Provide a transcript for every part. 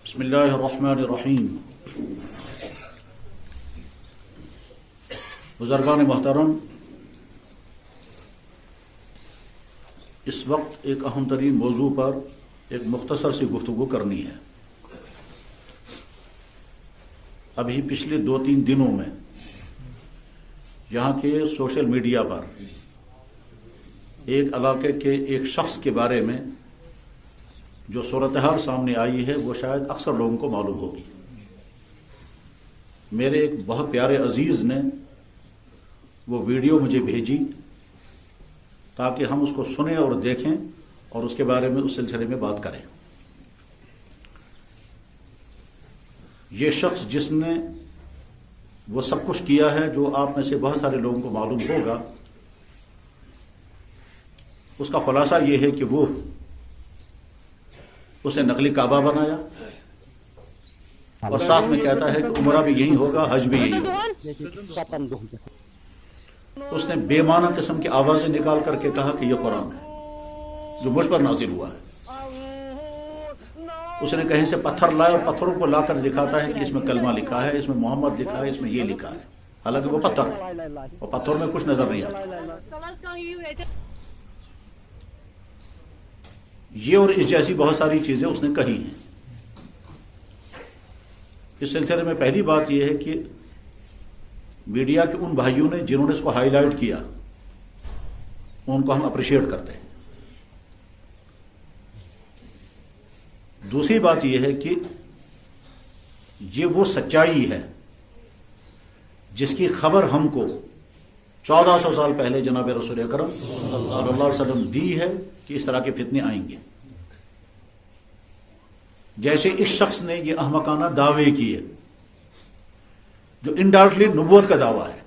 بسم اللہ الرحمن الرحیم۔ بزرگان محترم، اس وقت ایک اہم ترین موضوع پر ایک مختصر سی گفتگو کرنی ہے۔ ابھی پچھلے 2-3 دنوں میں یہاں کے سوشل میڈیا پر ایک علاقے کے ایک شخص کے بارے میں جو صورتحال سامنے آئی ہے وہ شاید اکثر لوگوں کو معلوم ہوگی۔ میرے ایک بہت پیارے عزیز نے وہ ویڈیو مجھے بھیجی تاکہ ہم اس کو سنیں اور دیکھیں اور اس کے بارے میں اس سلسلے میں بات کریں۔ یہ شخص جس نے وہ سب کچھ کیا ہے جو آپ میں سے بہت سارے لوگوں کو معلوم ہوگا، اس کا خلاصہ یہ ہے کہ وہ اسے نقلی کعبہ بنایا اور ساتھ میں کہتا ہے کہ عمرہ بھی یہی ہوگا، حج بھی یہی ہوگا۔ اس نے بے معنی قسم کی آوازیں نکال کر کے کہا کہ یہ قرآن ہے جو مجھ پر نازل ہوا ہے۔ اس نے کہیں سے پتھر لائے اور پتھروں کو لا کر دکھاتا ہے کہ اس میں کلمہ لکھا ہے، اس میں محمد لکھا ہے، اس میں یہ لکھا ہے، حالانکہ وہ پتھر ہے اور پتھر میں کچھ نظر نہیں آتا۔ یہ اور اس جیسی بہت ساری چیزیں اس نے کہی ہیں۔ اس سلسلے میں پہلی بات یہ ہے کہ میڈیا کے ان بھائیوں نے جنہوں نے اس کو ہائی لائٹ کیا ان کو ہم اپریشیٹ کرتے ہیں۔ دوسری بات یہ ہے کہ یہ وہ سچائی ہے جس کی خبر ہم کو 1400 سال پہلے جناب رسول اکرم صلی اللہ علیہ وسلم دی ہے کہ اس طرح کے فتنے آئیں گے۔ جیسے اس شخص نے یہ احمقانہ دعوے کیے جو انڈائریکٹلی نبوت کا دعویٰ ہے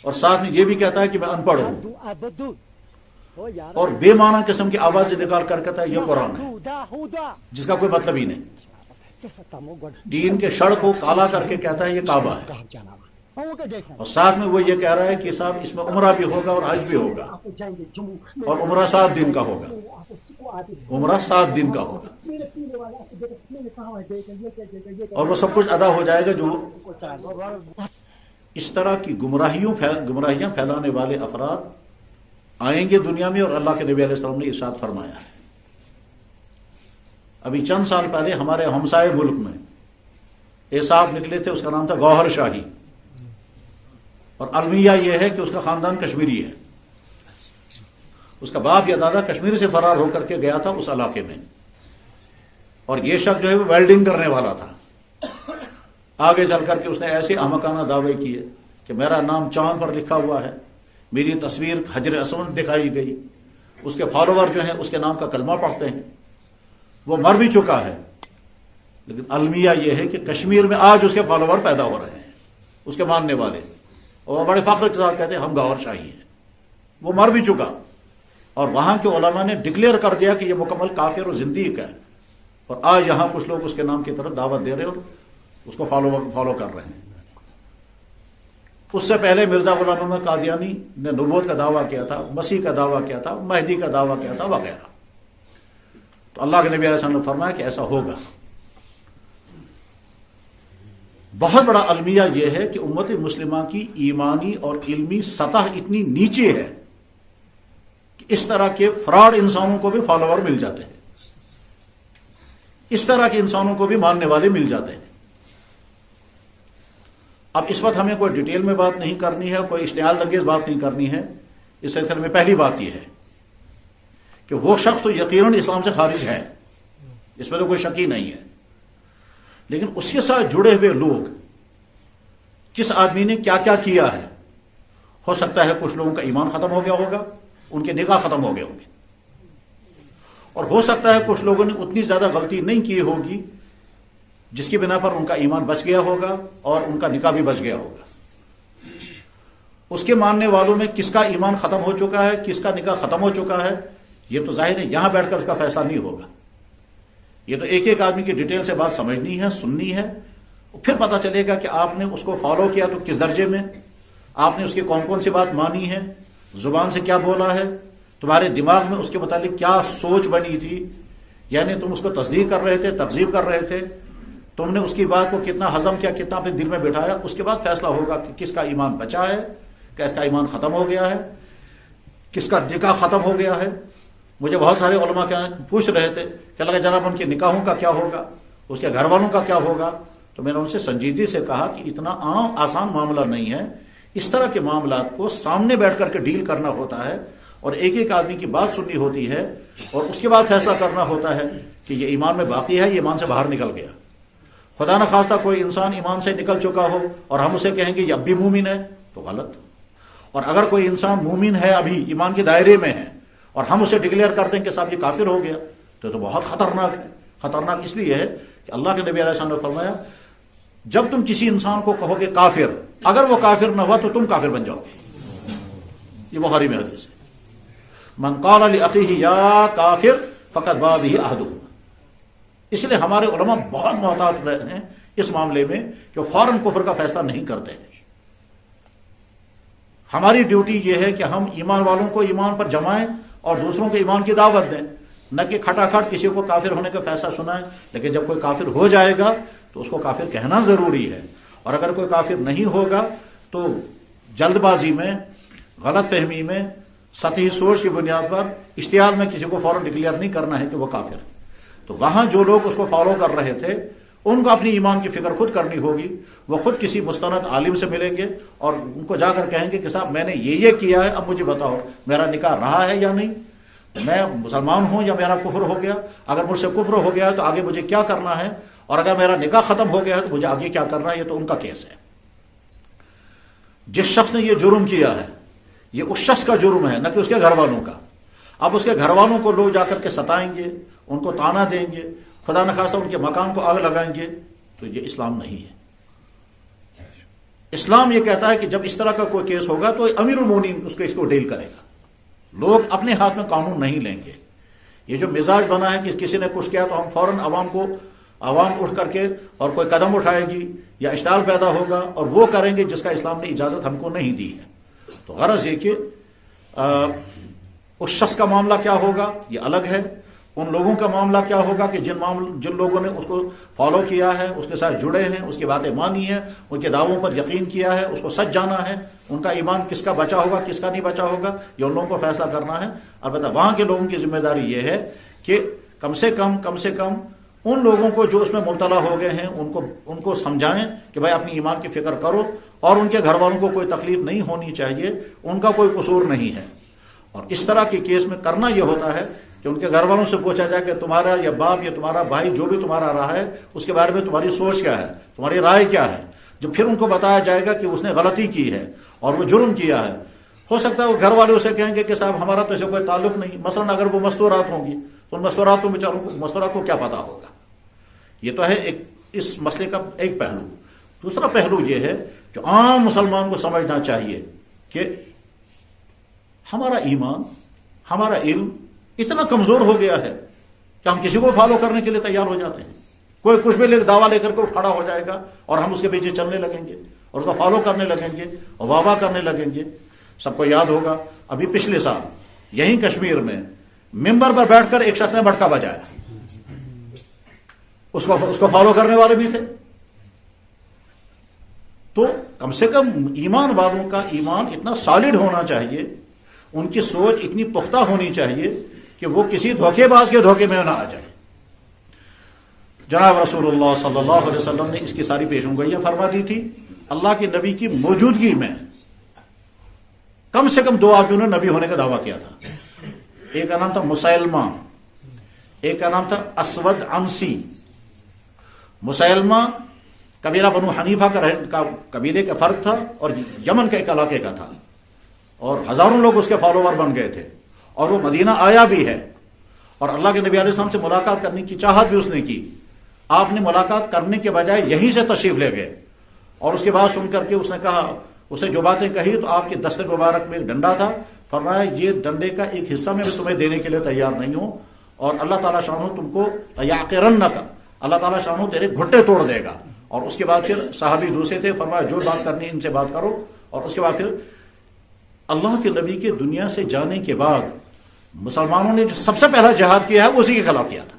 اور ساتھ میں یہ بھی کہتا ہے کہ میں ان پڑھ ہوں اور بے معنی قسم کی آواز نکال کر کہتا ہے یہ قرآن ہے جس کا کوئی مطلب ہی نہیں۔ دین کے شڑ کو کالا کر کے کہتا ہے یہ کعبہ ہے اور ساتھ میں وہ یہ کہہ رہا ہے کہ صاحب اس میں عمرہ بھی ہوگا اور حج بھی ہوگا اور عمرہ 7 دن کا ہوگا، عمرہ 7 دن کا ہوگا اور وہ سب کچھ ادا ہو جائے گا جو اس طرح کی گمراہیاں پھیلانے والے افراد آئیں گے دنیا میں، اور اللہ کے نبی علیہ السلام نے ارشاد فرمایا ہے۔ ابھی چند سال پہلے ہمارے ہمسائے ملک میں ایک صاحب نکلے تھے، اس کا نام تھا گوہر شاہی، اور المیہ یہ ہے کہ اس کا خاندان کشمیری ہے۔ اس کا باپ یا دادا کشمیر سے فرار ہو کر کے گیا تھا اس علاقے میں، اور یہ شخص جو ہے وہ ویلڈنگ کرنے والا تھا۔ آگے چل کر کے اس نے ایسے احمقانہ دعوے کیے کہ میرا نام چاند پر لکھا ہوا ہے، میری تصویر حجر اسود دکھائی گئی، اس کے فالوور جو ہیں اس کے نام کا کلمہ پڑھتے ہیں، وہ مر بھی چکا ہے، لیکن المیہ یہ ہے کہ کشمیر میں آج اس کے فالوور پیدا ہو رہے ہیں، اس کے ماننے والے، اور وہ بڑے فخر کے ساتھ کہتے ہیں ہم گوہر شاہی ہیں۔ وہ مر بھی چکا اور وہاں کے علماء نے ڈکلیئر کر دیا کہ یہ مکمل کافر اور زندیق ہے، اور آج یہاں کچھ لوگ اس کے نام کی طرف دعوت دے رہے ہیں اور اس کو فالو کر رہے ہیں۔ اس سے پہلے مرزا غلام احمد قادیانی نے نبوت کا دعویٰ کیا تھا، مسیح کا دعویٰ کیا تھا، مہدی کا دعویٰ کیا تھا وغیرہ۔ تو اللہ کے نبی علیہ السلام نے فرمایا کہ ایسا ہوگا۔ بہت بڑا المیہ یہ ہے کہ امت مسلمہ کی ایمانی اور علمی سطح اتنی نیچے ہے کہ اس طرح کے فراڈ انسانوں کو بھی فالوور مل جاتے ہیں، اس طرح کے انسانوں کو بھی ماننے والے مل جاتے ہیں۔ اب اس وقت ہمیں کوئی ڈیٹیل میں بات نہیں کرنی ہے، کوئی اشتعال انگیز بات نہیں کرنی ہے۔ اس سلسلے میں پہلی بات یہ ہے کہ وہ شخص تو یقیناً اسلام سے خارج ہے، اس میں تو کوئی شک ہی نہیں ہے، لیکن اس کے ساتھ جڑے ہوئے لوگ، کس آدمی نے کیا کیا کیا ہے، ہو سکتا ہے کچھ لوگوں کا ایمان ختم ہو گیا ہوگا، ان کے نکاح ختم ہو گئے ہوں گے، اور ہو سکتا ہے کچھ لوگوں نے اتنی زیادہ غلطی نہیں کی ہوگی جس کی بنا پر ان کا ایمان بچ گیا ہوگا اور ان کا نکاح بھی بچ گیا ہوگا۔ اس کے ماننے والوں میں کس کا ایمان ختم ہو چکا ہے، کس کا نکاح ختم ہو چکا ہے، یہ تو ظاہر ہے یہاں بیٹھ کر اس کا فیصلہ نہیں ہوگا۔ یہ تو ایک ایک آدمی کی ڈیٹیل سے بات سمجھنی ہے، سننی ہے، پھر پتہ چلے گا کہ آپ نے اس کو فالو کیا تو کس درجے میں، آپ نے اس کی کون کون سی بات مانی ہے، زبان سے کیا بولا ہے، تمہارے دماغ میں اس کے متعلق کیا سوچ بنی تھی یعنی تم اس کو تصدیق کر رہے تھے، تکذیب کر رہے تھے، تم نے اس کی بات کو کتنا ہضم کیا، کتنا اپنے دل میں بٹھایا، اس کے بعد فیصلہ ہوگا کہ کس کا ایمان بچا ہے، کس کا ایمان ختم ہو گیا ہے، کس کا نکاح ختم ہو گیا ہے۔ مجھے بہت سارے علماء پوچھ رہے تھے کہ اللہ جناب ان کے نکاحوں کا کیا ہوگا، اس کے گھر والوں کا کیا ہوگا، تو میں نے ان سے سنجیدگی سے کہا کہ اتنا عام آسان معاملہ نہیں ہے، اس طرح کے معاملات کو سامنے بیٹھ کر کے ڈیل کرنا ہوتا ہے، اور ایک ایک آدمی کی بات سننی ہوتی ہے، اور اس کے بعد فیصلہ کرنا ہوتا ہے کہ یہ ایمان میں باقی ہے، یہ ایمان سے باہر نکل گیا۔ خدا نخواستہ کوئی انسان ایمان سے نکل چکا ہو اور ہم اسے کہیں گے یہ اب بھی مومن ہے تو غلط، اور اگر کوئی انسان مومن ہے، ابھی ایمان کے دائرے میں ہے، اور ہم اسے ڈکلیئر کر دیں کہ صاحب یہ کافر ہو گیا تو بہت خطرناک ہے۔ خطرناک اس لیے ہے کہ اللہ کے نبی علیہ السلام نے فرمایا جب تم کسی انسان کو کہو گے کافر، اگر وہ کافر نہ ہوا تو تم کافر بن جاؤ گے۔ یہ بخاری میں حدیث ہے، من قال لأخیہ یا کافر فقد باء بہ احدہما۔ اس لیے ہمارے علماء بہت محتاط رہے ہیں اس معاملے میں کہ فوراً کفر کا فیصلہ نہیں کرتے ہیں۔ ہماری ڈیوٹی یہ ہے کہ ہم ایمان والوں کو ایمان پر جمائیں اور دوسروں کو ایمان کی دعوت دیں، نہ کہ کھٹا کھٹ کسی کو کافر ہونے کا فیصلہ سنائیں۔ لیکن جب کوئی کافر ہو جائے گا تو اس کو کافر کہنا ضروری ہے، اور اگر کوئی کافر نہیں ہوگا تو جلد بازی میں، غلط فہمی میں، سطحی سوچ کی بنیاد پر اشتعال میں کسی کو فوراً ڈکلیئر نہیں کرنا ہے کہ وہ کافر ہے۔ تو وہاں جو لوگ اس کو فالو کر رہے تھے ان کو اپنی ایمان کی فکر خود کرنی ہوگی، وہ خود کسی مستند عالم سے ملیں گے اور ان کو جا کر کہیں گے کہ صاحب میں نے یہ کیا ہے، اب مجھے بتاؤ میرا نکاح رہا ہے یا نہیں، میں مسلمان ہوں یا میرا کفر ہو گیا، اگر مجھ سے کفر ہو گیا ہے تو آگے مجھے کیا کرنا ہے، اور اگر میرا نکاح ختم ہو گیا ہے تو مجھے آگے کیا کرنا ہے۔ یہ تو ان کا کیس ہے۔ جس شخص نے یہ جرم کیا ہے یہ اس شخص کا جرم ہے، نہ کہ اس کے گھر والوں کا۔ اب اس کے گھر والوں کو لوگ جا کر کے ستائیں گے، ان کو تانا دیں گے، خدا نخواستہ ان کے مکان کو آگ لگائیں گے، تو یہ اسلام نہیں ہے۔ اسلام یہ کہتا ہے کہ جب اس طرح کا کوئی کیس ہوگا تو امیر المومنین اس کو ڈیل کرے گا، لوگ اپنے ہاتھ میں قانون نہیں لیں گے۔ یہ جو مزاج بنا ہے کہ کسی نے کچھ کیا تو ہم فوراً عوام اٹھ کر کے اور کوئی قدم اٹھائے گی یا اشتعال پیدا ہوگا اور وہ کریں گے جس کا اسلام نے اجازت ہم کو نہیں دی ہے۔ تو غرض یہ کہ اس شخص کا معاملہ کیا ہوگا یہ الگ ہے، ان لوگوں کا معاملہ کیا ہوگا کہ جن لوگوں نے اس کو فالو کیا ہے، اس کے ساتھ جڑے ہیں، اس کی باتیں مانی ہیں، ان کے دعووں پر یقین کیا ہے، اس کو سچ جانا ہے، ان کا ایمان کس کا بچا ہوگا کس کا نہیں بچا ہوگا یہ ان لوگوں کو فیصلہ کرنا ہے۔ البتہ وہاں کے لوگوں کی ذمہ داری یہ ہے کہ کم سے کم ان لوگوں کو جو اس میں مبتلا ہو گئے ہیں ان کو سمجھائیں کہ بھائی اپنی ایمان کی فکر کرو، اور ان کے گھر والوں کو کوئی تکلیف نہیں ہونی چاہیے، ان کا کوئی قصور نہیں ہے۔ اور اس طرح کے کیس میں کرنا یہ ہوتا ہے کہ ان کے گھر والوں سے پوچھا جائے کہ تمہارا یا باپ یا تمہارا بھائی جو بھی تمہارا رہا ہے اس کے بارے میں تمہاری سوچ کیا ہے، تمہاری رائے کیا ہے۔ جب پھر ان کو بتایا جائے گا کہ اس نے غلطی کی ہے اور وہ جرم کیا ہے، ہو سکتا ہے وہ گھر والے اسے کہیں گے کہ صاحب ہمارا تو اسے کوئی تعلق نہیں، مثلا اگر وہ مستورات ہوں گی تو ان مستورات کو کیا پتہ ہوگا۔ یہ تو ہے اس مسئلے کا ایک پہلو۔ دوسرا پہلو یہ ہے جو عام مسلمان کو سمجھنا چاہیے کہ ہمارا ایمان، ہمارا علم اتنا کمزور ہو گیا ہے کہ ہم کسی کو فالو کرنے کے لیے تیار ہو جاتے ہیں۔ کوئی کچھ بھی دعویٰ لے کر کے کھڑا ہو جائے گا اور ہم اس کے پیچھے چلنے لگیں گے اور اس کو فالو کرنے لگیں گے اور واہ کرنے لگیں گے۔ سب کو یاد ہوگا ابھی پچھلے سال یہیں کشمیر میں ممبر پر بیٹھ کر ایک شخص نے بٹکا بجایا، اس کو فالو کرنے والے بھی تھے۔ تو کم سے کم ایمان والوں کا ایمان اتنا سالڈ ہونا چاہیے، ان کی سوچ اتنی پختہ ہونی چاہیے کہ وہ کسی دھوکے باز کے دھوکے میں نہ آ جائے۔ جناب رسول اللہ صلی اللہ علیہ وسلم نے اس کی ساری پیشنگوئیاں فرما دی تھی۔ اللہ کے نبی کی موجودگی میں کم سے کم 2 آدمیوں نے نبی ہونے کا دعویٰ کیا تھا۔ ایک کا نام تھا مسیلمہ، ایک کا نام تھا اسود عنسی۔ مسیلمہ قبیلہ بنو حنیفہ کا قبیلے کا فرد تھا اور یمن کے ایک علاقے کا تھا، اور ہزاروں لوگ اس کے فالوور بن گئے تھے، اور وہ مدینہ آیا بھی ہے، اور اللہ کے نبی علیہ السلام سے ملاقات کرنے کی چاہت بھی اس نے کی۔ آپ نے ملاقات کرنے کے بجائے یہیں سے تشریف لے گئے، اور اس کے بعد سن کر کے اس نے کہا، اسے جو باتیں کہی تو آپ کے دست مبارک میں ایک ڈنڈا تھا، فرمایا یہ ڈنڈے کا ایک حصہ میں تمہیں دینے کے لیے تیار نہیں ہوں، اور اللہ تعالیٰ شانہ تم کو یعقرنک، اللہ تعالیٰ شانہ تیرے گھٹے توڑ دے گا۔ اور اس کے بعد پھر صحابی دوسرے تھے، فرمایا جو بات کرنی ان سے بات کرو۔ اور اس کے بعد پھر اللہ کے نبی کے دنیا سے جانے کے بعد مسلمانوں نے جو سب سے پہلا جہاد کیا ہے وہ اسی کے خلاف کیا تھا۔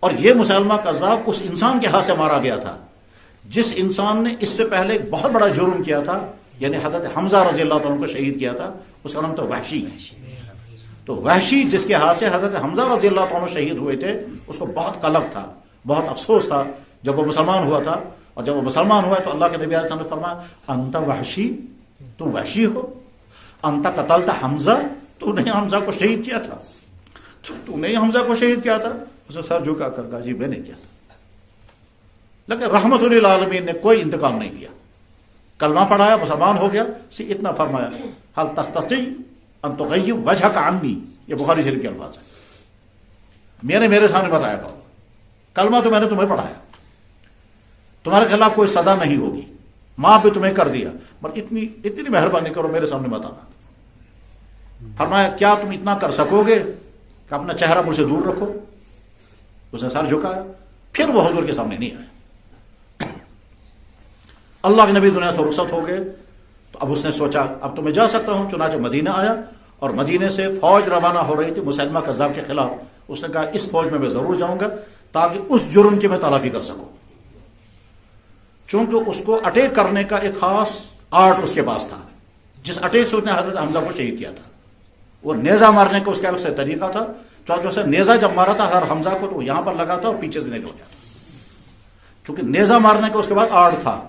اور یہ مسلمہ کذاب اس انسان کے ہاتھ سے مارا گیا تھا جس انسان نے اس سے پہلے ایک بہت بڑا جرم کیا تھا، یعنی حضرت حمزہ رضی اللہ عنہ کو شہید کیا تھا، اس کا نام تھا وحشی۔ تو وحشی جس کے ہاتھ سے حضرت حمزہ رضی اللہ عنہ شہید ہوئے تھے، اس کو بہت قلق تھا، بہت افسوس تھا جب وہ مسلمان ہوا تھا۔ اور جب وہ مسلمان ہوا تو اللہ کے نبی علیہ السلام نے فرمایا انت وحشی، تم وحشی ہو، انت قتلت حمزہ، تو نے حمزہ کو شہید کیا تھا، تو نے حمزہ کو شہید کیا تھا۔ اس نے سر جھکا کر کہا جی میں نے کیا تھا۔ لیکن رحمت للعالمین نے کوئی انتقام نہیں لیا، کلمہ پڑھایا، مسلمان ہو گیا، اتنا فرمایا حل تستطیع ان تغیر وجہک عنی، یہ بخاری شریف کے الفاظ ہیں، میرے سامنے بتایا کرو، کلمہ تو میں نے تمہیں پڑھایا، تمہارے خلاف کوئی سزا نہیں ہوگی، معاف بھی تمہیں کر دیا، پر اتنی مہربانی کرو میرے سامنے بتانا۔ فرمایا کیا تم اتنا کر سکو گے کہ اپنا چہرہ مجھ سے دور رکھو؟ اس نے سر جھکایا، پھر وہ حضور کے سامنے نہیں آیا۔ اللہ کے نبی دنیا سے رخصت ہو گئے تو اب اس نے سوچا اب تو میں جا سکتا ہوں، چنانچہ مدینہ آیا اور مدینے سے فوج روانہ ہو رہی تھی مسلمہ کذاب کے خلاف۔ اس نے کہا اس فوج میں ضرور جاؤں گا تاکہ اس جرم کی میں تلافی کر سکوں، چونکہ اس کو اٹیک کرنے کا ایک خاص آرٹ اس کے پاس تھا، جس اٹیک سے اس نے حضرت حمزہ کو شہید کیا تھا، وہ نیزہ مارنے کا اس کا ایک طریقہ تھا۔ چونکہ اسے نیزہ جب مارا تھا ہر حمزہ کو تو وہ یہاں پر لگا تھا اور پیچھے سے نکل گیا تھا، چونکہ نیزہ مارنے کا اس کے بعد آرٹ تھا۔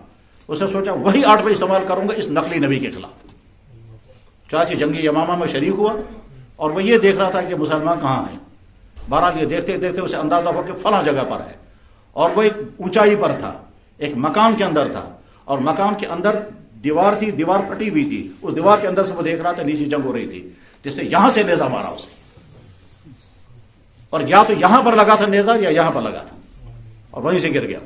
اس نے سوچا وہی آرٹ میں استعمال کروں گا اس نقلی نبی کے خلاف۔ چاچی جنگی یمامہ میں شریک ہوا اور وہ یہ دیکھ رہا تھا کہ مسلمان کہاں ہیں۔ بہرحال یہ دیکھتے دیکھتے اسے اندازہ ہو کہ فلاں جگہ پر ہے، اور وہ ایک اونچائی پر تھا، ایک مکان کے اندر تھا، اور مکان کے اندر دیوار تھی، دیوار پھٹی ہوئی تھی، اس دیوار کے اندر سے وہ دیکھ رہا تھا نیچے جنگ ہو رہی تھی، جس سے یہاں سے نیزہ مارا اسے، اور یا تو یہاں پر لگا تھا نیزہ یا یہاں پر لگا تھا، اور وہیں سے گر گیا۔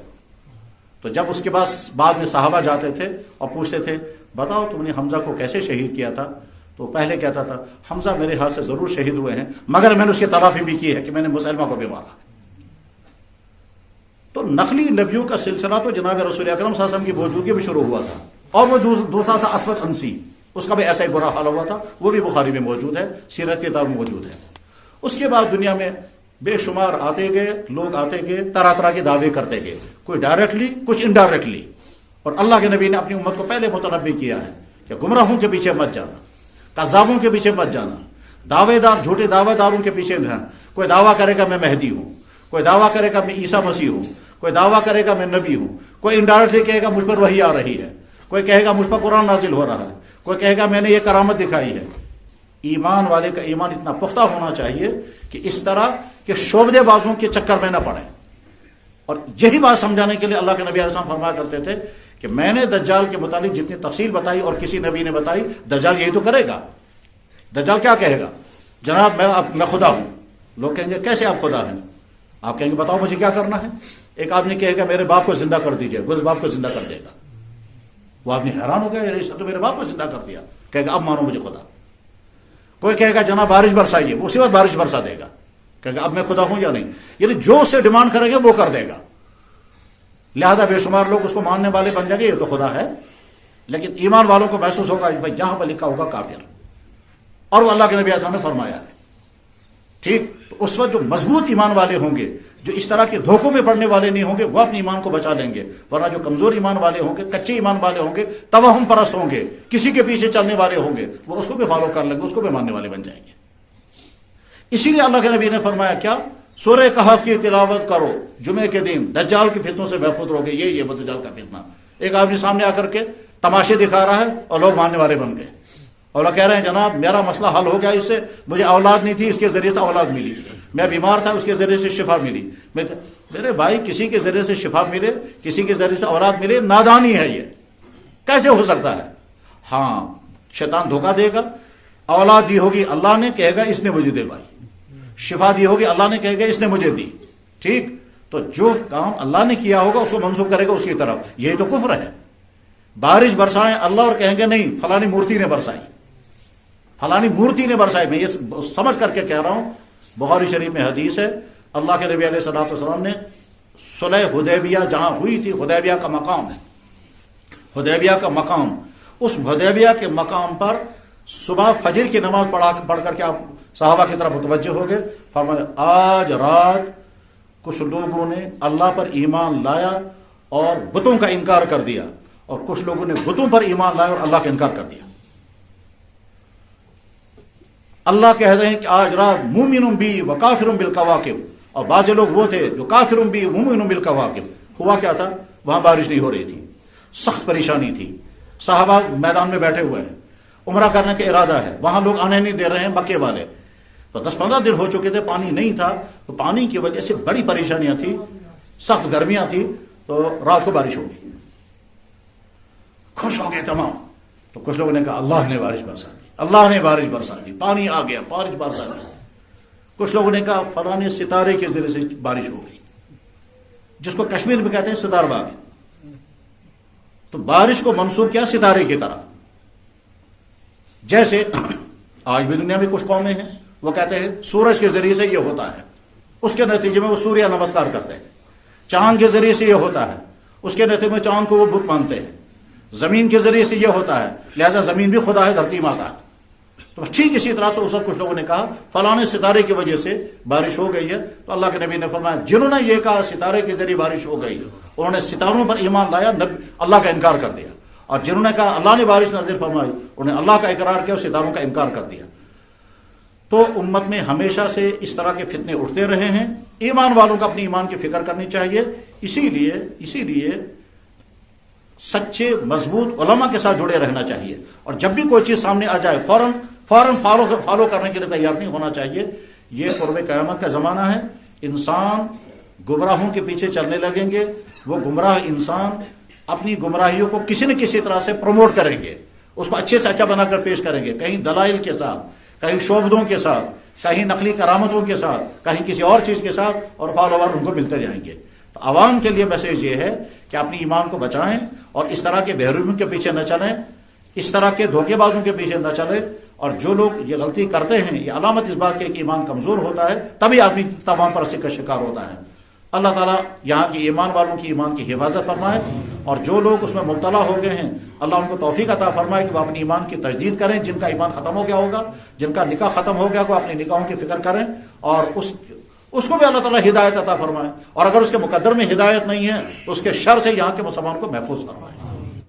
تو جب اس کے پاس بعد میں صحابہ جاتے تھے اور پوچھتے تھے بتاؤ تم نے حمزہ کو کیسے شہید کیا تھا، تو پہلے کہتا تھا حمزہ میرے ہاتھ سے ضرور شہید ہوئے ہیں، مگر میں نے اس کی تلافی بھی کی ہے کہ میں نے مسلمہ کو بھی مارا۔ تو نقلی نبیوں کا سلسلہ تو جناب رسول اکرم صلی اللہ علیہ وسلم کی موجودگی میں شروع ہوا تھا، اور وہ دوسرا تھا اسود انسی، اس کا بھی ایسا ہی برا حال ہوا تھا، وہ بھی بخاری میں موجود ہے، سیرت کی کتاب میں موجود ہے۔ اس کے بعد دنیا میں بے شمار آتے گئے لوگ، آتے گئے طرح طرح کے دعوے کرتے گئے، کوئی ڈائریکٹلی کچھ انڈائریکٹلی، اور اللہ کے نبی نے اپنی امت کو پہلے متنبی کیا ہے کہ گمراہوں کے پیچھے مت جانا، کذابوں کے پیچھے مت جانا، دعوے دار جھوٹے دعوے داروں کے پیچھے نہ۔ کوئی دعویٰ کرے گا میں مہدی ہوں، کوئی دعویٰ کرے گا میں عیسیٰ مسیح ہوں، کوئی دعویٰ کرے گا میں نبی ہوں، کوئی انڈائریکٹلی کہے گا مجھ پر وحی آ رہی ہے، کوئی کہے گا مجھ پر قرآن نازل ہو رہا ہے، کوئی کہے گا میں نے یہ کرامت دکھائی ہے۔ ایمان والے کا ایمان اتنا پختہ ہونا چاہیے کہ اس طرح کہ شعبدے بازوں کے چکر میں نہ پڑیں۔ اور یہی بات سمجھانے کے لیے اللہ کے نبی علیہ السلام فرمایا کرتے تھے کہ میں نے دجال کے متعلق جتنی تفصیل بتائی اور کسی نبی نے بتائی، دجال یہی تو کرے گا۔ دجال کیا کہے گا؟ جناب میں خدا ہوں۔ لوگ کہیں گے کیسے آپ خدا ہیں؟ آپ کہیں گے بتاؤ مجھے کیا کرنا ہے۔ ایک آدمی کہے گا میرے باپ کو زندہ کر دیجیے، وہ اس باپ کو زندہ کر دے گا۔ وہ آدمی حیران ہو گیا تو میرے باپ کو زندہ کر دیا، کہے گا اب مانو مجھے خدا۔ کوئی کہے گا جناب بارش برسائیے، وہ اسی وقت بارش برسا دے گا، کہے گا اب میں خدا ہوں یا نہیں۔ یعنی جو اسے ڈیمانڈ کریں گے وہ کر دے گا۔ لہذا بے شمار لوگ اس کو ماننے والے بن جائیں گے، یہ تو خدا ہے، لیکن ایمان والوں کو محسوس ہوگا بھائی یہاں پر لکھا ہوگا کافر، اور وہ اللہ کے نبی اعظم نے فرمایا ہے۔ ٹھیک، تو اس وقت جو مضبوط ایمان والے ہوں گے، جو اس طرح کے دھوکوں میں پڑنے والے نہیں ہوں گے، وہ اپنے ایمان کو بچا لیں گے، ورنہ جو کمزور ایمان والے ہوں گے، کچے ایمان والے ہوں گے، توہم پرست ہوں گے، کسی کے پیچھے چلنے والے ہوں گے، وہ اس کو بھی فالو کر لیں گے، اس کو بھی ماننے والے بن جائیں گے۔ اسی لیے اللہ کے نبی نے فرمایا کیا؟ سورہ کہف کی تلاوت کرو جمعے کے دن، دجال کی فتنوں سے محفوظ رہو گے۔ یہ وہ دجال کا فتنہ، ایک آدمی سامنے آ کر کے تماشے دکھا رہا ہے اور لوگ ماننے والے بن گئے، اور لوگ کہہ رہے ہیں جناب میرا مسئلہ حل ہو گیا، اس سے مجھے اولاد نہیں تھی، اس کے ذریعے سے اولاد ملی، میں بیمار تھا، اس کے ذریعے سے شفا ملی۔ میرے بھائی کسی کے ذریعے سے شفا ملے، کسی کے ذریعے سے اولاد ملے، نادانی ہے، یہ کیسے ہو سکتا ہے؟ ہاں شیطان دھوکہ دے گا، اولاد دی ہوگی اللہ نے، کہے گا اس نے مجھے دلوائی، شفا دی ہوگی اللہ نے، کہے گا اس نے مجھے دی۔ ٹھیک، تو جو کام اللہ نے کیا ہوگا اس کو منسوخ کرے گا اس کی طرف، یہی تو کفر ہے۔ بارش برسائیں اللہ اور کہیں گے نہیں فلانی مورتی نے برسائی، فلانی مورتی نے برسائی۔ میں یہ سمجھ کر کے کہہ رہا ہوں، بخاری شریف میں حدیث ہے، اللہ کے نبی علیہ الصلوۃ والسلام نے صلح حدیبیہ جہاں ہوئی تھی، حدیبیہ کا مقام ہے، حدیبیہ کا مقام، اس حدیبیہ کے مقام پر صبح فجر کی نماز پڑھ کر کے آپ صحابہ کی طرف متوجہ ہو گئے، فرمایا آج رات کچھ لوگوں نے اللہ پر ایمان لایا اور بتوں کا انکار کر دیا، اور کچھ لوگوں نے بتوں پر ایمان لایا اور اللہ کا انکار کر دیا۔ اللہ کہتے ہیں کہ آج رات مومن بی و کافر بالکواکب، اور بعض لوگ وہ تھے جو کافر بی مومن بالکواکب۔ ہوا کیا تھا؟ وہاں بارش نہیں ہو رہی تھی، سخت پریشانی تھی، صحابہ میدان میں بیٹھے ہوئے ہیں، عمرہ کرنے کا ارادہ ہے، وہاں لوگ آنے نہیں دے رہے ہیں مکے والے، تو 10-15 دن ہو چکے تھے، پانی نہیں تھا، تو پانی کی وجہ سے بڑی پریشانیاں تھیں، سخت گرمیاں تھیں، تو رات کو بارش ہو گئی، خوش ہو گئے تمام۔ تو کچھ لوگوں نے کہا اللہ نے بارش برسا دی، اللہ نے بارش برسا دی، پانی آ گیا، بارش برسا دی۔ کچھ لوگوں نے کہا فلاں ستارے کے ذریعے سے بارش ہو گئی، جس کو کشمیر میں کہتے ہیں ستار باغ، تو بارش کو منسوب کیا ستارے کی طرف۔ جیسے آج بھی دنیا میں کچھ قومیں ہیں وہ کہتے ہیں سورج کے ذریعے سے یہ ہوتا ہے، اس کے نتیجے میں وہ سوریہ نمسکار کرتے ہیں، چاند کے ذریعے سے یہ ہوتا ہے، اس کے نتیجے میں چاند کو وہ بت مانتے ہیں، زمین کے ذریعے سے یہ ہوتا ہے، لہذا زمین بھی خدا ہے، دھرتی ماتا ہے۔ تو ٹھیک اسی طرح سے اس وقت کچھ لوگوں نے کہا فلاں ستارے کی وجہ سے بارش ہو گئی ہے، تو اللہ کے نبی نے فرمایا جنہوں نے یہ کہا ستارے کے ذریعے بارش ہو گئی، انہوں نے ستاروں پر ایمان لایا، اللہ کا انکار کر دیا، اور جنہوں نے کہا اللہ نے بارش نازل فرمائی، انہوں نے اللہ کا اقرار کیا اور ستاروں کا انکار کر دیا۔ تو امت میں ہمیشہ سے اس طرح کے فتنے اٹھتے رہے ہیں، ایمان والوں کو اپنی ایمان کی فکر کرنی چاہیے، اسی لیے سچے مضبوط علماء کے ساتھ جڑے رہنا چاہیے، اور جب بھی کوئی چیز سامنے آ جائے فوراً فالو کرنے کے لیے تیار نہیں ہونا چاہیے۔ یہ قرب قیامت کا زمانہ ہے، انسان گمراہوں کے پیچھے چلنے لگیں گے، وہ گمراہ انسان اپنی گمراہیوں کو کسی نہ کسی طرح سے پروموٹ کریں گے، اس کو اچھے سے اچھا بنا کر پیش کریں گے، کہیں دلائل کے ساتھ، کہیں شعبدوں کے ساتھ، کہیں نقلی کرامتوں کے ساتھ، کہیں کسی اور چیز کے ساتھ، اور فالوور ان کو ملتے جائیں گے۔ تو عوام کے لیے میسیج یہ ہے کہ اپنی ایمان کو بچائیں اور اس طرح کے بہرویوں کے پیچھے نہ چلیں، اس طرح کے دھوکے بازوں کے پیچھے نہ چلیں، اور جو لوگ یہ غلطی کرتے ہیں یہ علامت اس بات کی کہ ایمان کمزور ہوتا ہے، تبھی آدمی تمام پرستی کا شکار ہوتا ہے۔ اللہ تعالیٰ یہاں کی ایمان والوں کی ایمان کی حفاظت فرمائے، اور جو لوگ اس میں مبتلا ہو گئے ہیں اللہ ان کو توفیق عطا فرمائے کہ وہ اپنی ایمان کی تجدید کریں، جن کا ایمان ختم ہو گیا ہوگا، جن کا نکاح ختم ہو گیا وہ اپنی نکاحوں کی فکر کریں، اور اس کو بھی اللہ تعالیٰ ہدایت عطا فرمائے، اور اگر اس کے مقدر میں ہدایت نہیں ہے تو اس کے شر سے یہاں کے مسلمان کو محفوظ فرمائے۔